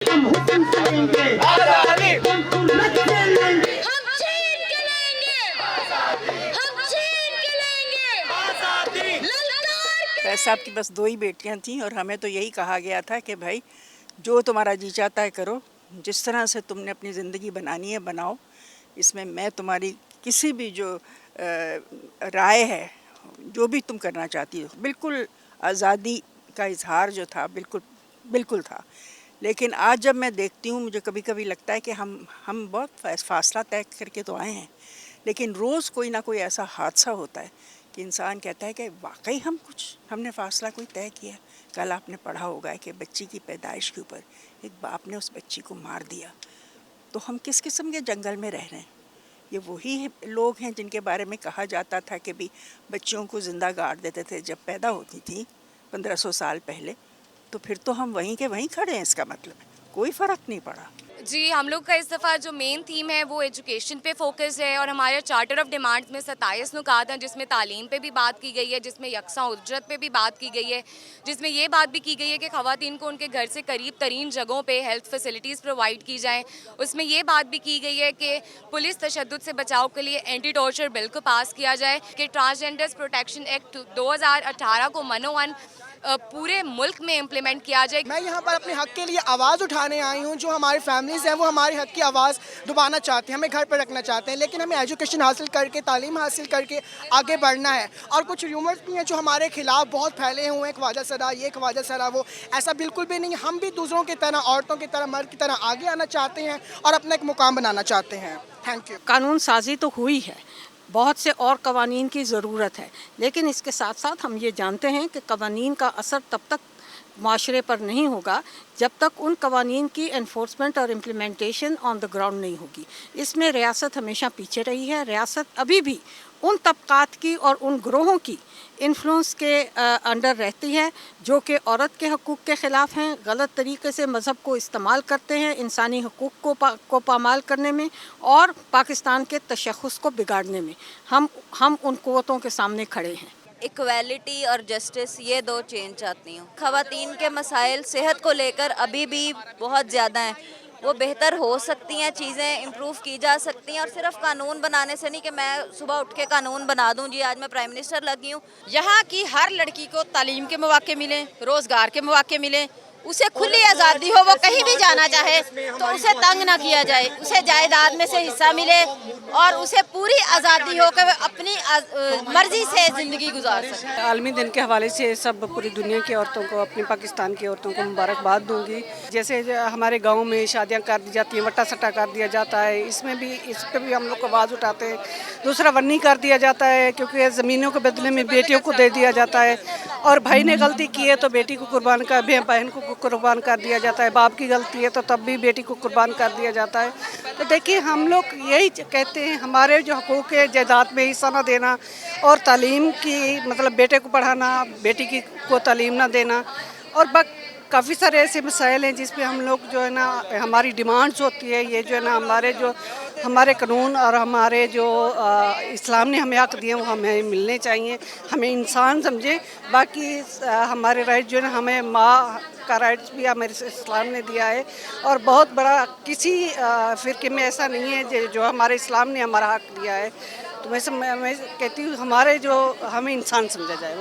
हम हुक्म करेंगे आजादी, हम छीन के लेंगे, हम छीन के लेंगे आजादी। फैज साहब की बस 2 ही बेटियां थीं और हमें तो यही कहा गया था कि भाई जो तुम्हारा जी चाहता है करो, जिस तरह से तुमने अपनी ज़िंदगी बनानी है बनाओ, इसमें मैं तुम्हारी किसी भी जो राय है, जो भी तुम करना चाहती हो, बिल्कुल आज़ादी का इजहार जो था बिल्कुल बिल्कुल था। लेकिन आज जब मैं देखती हूँ मुझे कभी कभी लगता है कि हम बहुत फासला तय करके तो आए हैं, लेकिन रोज़ कोई ना कोई ऐसा हादसा होता है कि इंसान कहता है कि वाकई हमने फ़ासला कोई तय किया। कल आपने पढ़ा होगा कि बच्ची की पैदाइश के ऊपर एक बाप ने उस बच्ची को मार दिया। तो हम किस किस्म के जंगल में रह रहे हैं? ये वही लोग हैं जिनके बारे में कहा जाता था कि भी बच्चियों को ज़िंदा गाड़ देते थे जब पैदा होती थी 1500 साल पहले। तो फिर तो हम वहीं के वहीं खड़े हैं, इसका मतलब कोई फ़र्क नहीं पड़ा। जी, हम लोग का इस दफ़ा जो मेन थीम है वो एजुकेशन पे फोकस है और हमारे चार्टर ऑफ डिमांड्स में 27 नुकात हैं, जिसमें तालीम पे भी बात की गई है, जिसमें यकसा उजरत पे भी बात की गई है, जिसमें ये बात भी की गई है कि ख़वातीन को उनके घर से करीब तरीन जगहों पे हेल्थ फैसिलिटीज़ प्रोवाइड की जाएँ। उसमें ये बात भी की गई है कि पुलिस तशद्दुद से बचाव के लिए एंटी टॉर्चर बिल को पास किया जाए, कि ट्रांसजेंडर्स प्रोटेक्शन एक्ट 2018 को मनोवन पूरे मुल्क में इम्प्लीमेंट किया जाए। मैं यहाँ पर अपने हक़ के लिए आवाज़ उठाने आई हूँ। जो हमारी फैमिलीज़ हैं वो हमारे हक़ की आवाज़ दबाना चाहते हैं, हमें घर पर रखना चाहते हैं, लेकिन हमें एजुकेशन हासिल करके, तालीम हासिल करके आगे बढ़ना है। और कुछ र्यूमर्स भी हैं जो हमारे ख़िलाफ़ बहुत फैले हुए हैं, ख्वाजा सरा ये, ख्वाजा सरा वो। ऐसा बिल्कुल भी नहीं, हम भी दूसरों की तरह, औरतों की तरह, मर्द की तरह आगे आना चाहते हैं और अपना एक मुकाम बनाना चाहते हैं। Thank you. कानून साजी तो हुई है, बहुत से और कवानीन की ज़रूरत है, लेकिन इसके साथ साथ हम ये जानते हैं कि कवानीन का असर तब तक माशरे पर नहीं होगा जब तक उन कवानीन की एनफोर्समेंट और इम्प्लीमेंटेशन ऑन द ग्राउंड नहीं होगी। इसमें रियासत हमेशा पीछे रही है। रियासत अभी भी उन तबकात की और उन ग्रोहों की इन्फ्लुएंस के अंडर रहती है जो कि औरत के हकूक़ के ख़िलाफ़ हैं, गलत तरीके से मज़हब को इस्तेमाल करते हैं इंसानी हकूक़ को पामाल करने में और पाकिस्तान के तशख़्ख़ुस को बिगाड़ने में। हम उन क़ुव्वतों के सामने खड़े हैं। इक्वालिटी और जस्टिस, ये 2 चेंज चाहती हूँ। ख़वातीन के मसाइल सेहत को लेकर अभी भी बहुत ज़्यादा हैं, वो बेहतर हो सकती हैं, चीज़ें इम्प्रूव की जा सकती हैं। और सिर्फ कानून बनाने से नहीं कि मैं सुबह उठ के कानून बना दूँ। जी, आज मैं प्राइम मिनिस्टर लगी हूँ। यहाँ की हर लड़की को तालीम के मौके मिलें, रोज़गार के मौके मिलें, उसे खुली आज़ादी हो, वो कहीं भी जाना चाहे तो उसे तंग ना किया जाए, उसे जायदाद में से हिस्सा मिले और उसे पूरी आज़ादी हो कि वो अपनी मर्ज़ी से ज़िंदगी गुजार सके। आलमी दिन के हवाले से सब पूरी दुनिया की औरतों को, अपनी पाकिस्तान की औरतों को मुबारकबाद दूंगी। जैसे हमारे गांव में शादियां कर दी जाती हैं, वट्टा सट्टा कर दिया जाता है, इस पर भी हम लोग आवाज़ उठाते हैं। दूसरा वन्नी कर दिया जाता है क्योंकि ज़मीनों के बदले में बेटियों को दे दिया जाता है, और भाई ने गलती की है तो बेटी को कुर्बान कर, बहन को कुर्बान कर दिया जाता है। बाप की गलती है तो तब भी बेटी को कुर्बान कर दिया जाता है। तो देखिए, हम लोग यही कहते हैं, हमारे जो हकूक़ है जायदाद में हिस्सा ना देना और तालीम की, मतलब बेटे को पढ़ाना, बेटी को तालीम ना देना, और काफ़ी सारे ऐसे मसाइल हैं जिस पे हम लोग जो है ना, हमारी डिमांड्स होती है। ये जो है ना, हमारे कानून और हमारे जो इस्लाम ने हमें हक़ दिए वो हमें मिलने चाहिए। हमें इंसान समझे। बाकी हमारे राइट जो है ना, हमें माँ का राइट्स भी हमारे इस्लाम ने दिया है, और बहुत बड़ा किसी फ़िरके में ऐसा नहीं है जो हमारे इस्लाम ने हमारा हक़ दिया है। तो मैं कहती हूँ हमें इंसान समझा जाए।